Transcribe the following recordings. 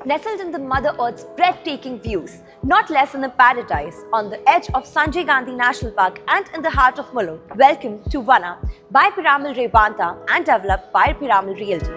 nestled in the Mother Earth's breathtaking views, not less than a paradise on the edge of Sanjay Gandhi National Park and in the heart of Mulund. Welcome to Vana by Piramal Revanta and developed by Piramal Realty.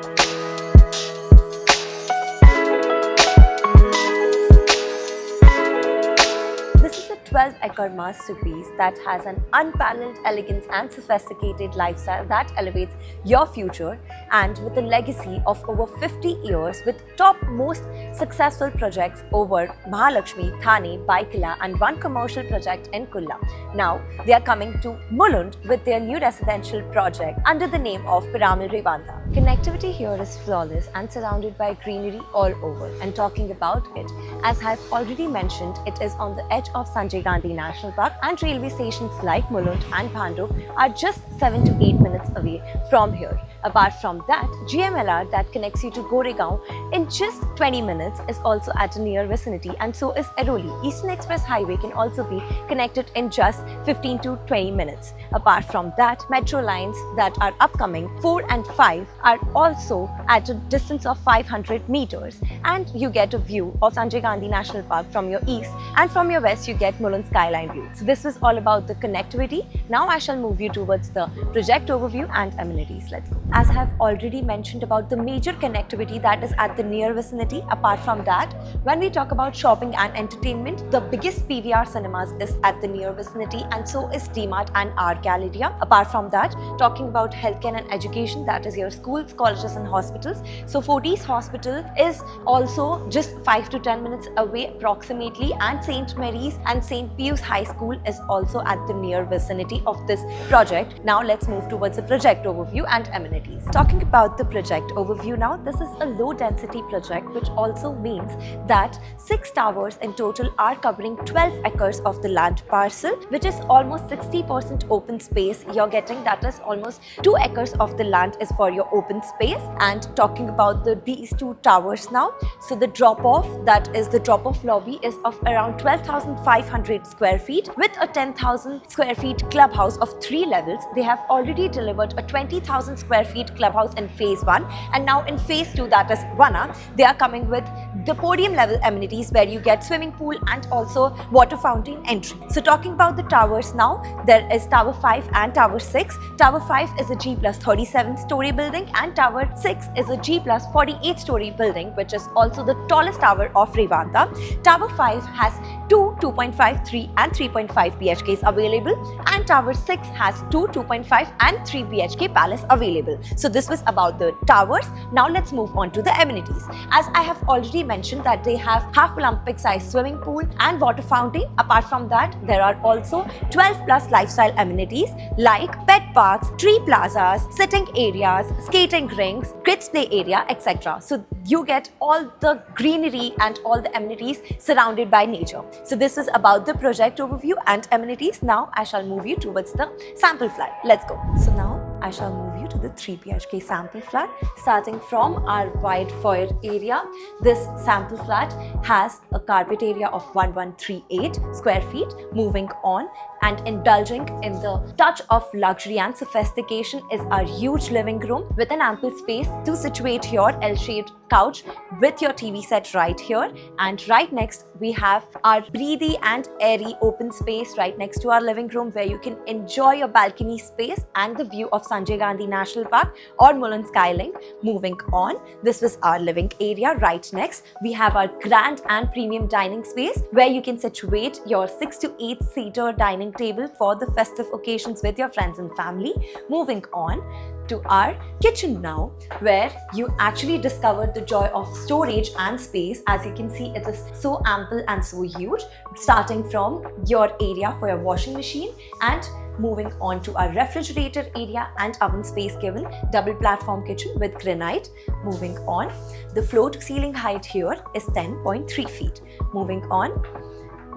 This is a 12-acre masterpiece that has an unparalleled elegance and sophisticated lifestyle that elevates your future, and with a legacy of over 50 years with top most successful projects over Mahalakshmi, Thane, Baikila and one commercial project in Kulla. Now they are coming to Mulund with their new residential project under the name of Piramal Revanta. Connectivity here is flawless and surrounded by greenery all over. And talking about it, as I've already mentioned, it is on the edge of Sanjay Gandhi National Park, and railway stations like Mulund and Bhandup are just 7 to 8 minutes away from here. Apart from that, GMLR that connects you to Goregaon in just 20 minutes is also at a near vicinity, and so is Airoli. Eastern Express Highway can also be connected in just 15 to 20 minutes. Apart from that, metro lines that are upcoming 4 and 5 are also at a distance of 500 meters, and you get a view of Sanjay Gandhi National Park from your east, and from your west you get Mulund skyline view. So this was all about the connectivity. Now I shall move you towards the project overview and amenities. Let's go. As I have already mentioned about the major connectivity that is at the near vicinity, apart from that, when we talk about shopping and entertainment, the biggest PVR cinemas is at the near vicinity, and so is DMart and R Galleria. Apart from that, talking about healthcare and education, that is your schools, colleges and hospitals. So Fortis Hospital is also just 5 to 10 minutes away approximately, and St. Mary's and St. Pius High School is also at the near vicinity of this project. Now let's move towards the project overview and amenities. Talking about the project overview now, this is a low density project, which also means that 6 towers in total are covering 12 acres of the land parcel, which is almost 60% open space you're getting. That is almost 2 acres of the land is for your open space. And talking about these 2 towers now, so the drop-off, that is the drop-off lobby, is of around 12,500 square feet with a 10,000 square feet clubhouse of 3 levels. They have already delivered a 20,000 square feet clubhouse in phase 1, and now in phase 2, that is Vana, they are coming with the podium level amenities where you get swimming pool and also water fountain entry. So talking about the towers now, there is Tower 5 and Tower 6. Tower 5 is a G plus 37 story building, and Tower 6 is a G plus 48 story building, which is also the tallest tower of Revanta. Tower 5 has 2.5, 3 and 3.5 BHKs available, and Tower 6 has 2.5 and 3 BHK palace available. So this was about the towers. Now let's move on to the amenities. As I have already mentioned that they have half Olympic size swimming pool and water fountain. Apart from that, there are also 12 plus lifestyle amenities like pet parks, tree plazas, sitting areas, skating rinks, kids play area, etc. So you get all the greenery and all the amenities surrounded by nature. So this is about the project overview and amenities. Now I shall move you towards the sample flat. Let's go. So now I shall move you to the 3 BHK sample flat. Starting from our wide foyer area, this sample flat has a carpet area of 1138 square feet. Moving on and indulging in the touch of luxury and sophistication is our huge living room with an ample space to situate your L-shaped couch with your TV set right here. And right next we have our breathy and airy open space right next to our living room, where you can enjoy your balcony space and the view of Sanjay Gandhi National Park or Mulund Skylink. Moving on, this was our living area. Right next we have our grand and premium dining space, where you can situate your 6 to 8 seater dining table for the festive occasions with your friends and family. Moving on to our kitchen now, where you actually discover the joy of storage and space. As you can see, it is so ample and so huge, starting from your area for your washing machine and moving on to our refrigerator area and oven space given. Double platform kitchen with granite. Moving on, the floor to ceiling height here is 10.3 feet. Moving on,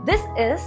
this is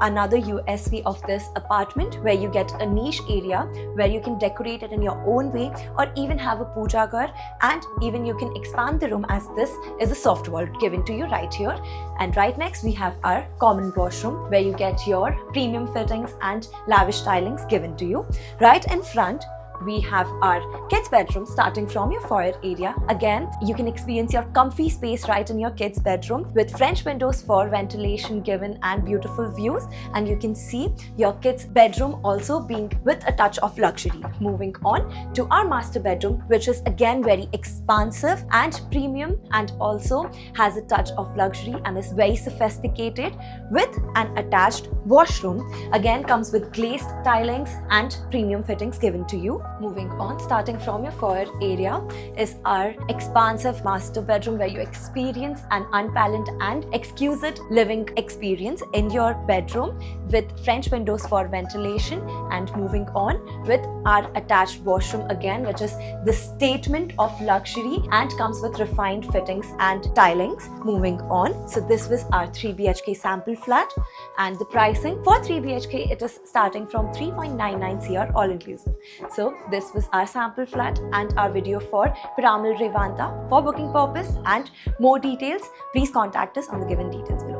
another USP of this apartment, where you get a niche area where you can decorate it in your own way, or even have a puja ghar, and even you can expand the room, as this is a soft wall given to you right here. And right next we have our common washroom, where you get your premium fittings and lavish stylings given to you. Right in front We have our kids' bedroom starting from your foyer area. Again, you can experience your comfy space right in your kids' bedroom with French windows for ventilation given and beautiful views. And you can see your kids' bedroom also being with a touch of luxury. Moving on to our master bedroom, which is again very expansive and premium and also has a touch of luxury and is very sophisticated with an attached washroom. Again, comes with glazed tilings and premium fittings given to you. Moving on, starting from your foyer area is our expansive master bedroom where you experience an unparalleled and exquisite living experience in your bedroom with French windows for ventilation. And moving on with our attached washroom again, which is the statement of luxury and comes with refined fittings and tilings. Moving on, so this was our 3 BHK sample flat, and the pricing for 3 BHK, it is starting from 3.99 CR all inclusive. So this was our sample flat and our video for Piramal Revanta. For booking purpose and more details, please contact us on the given details below.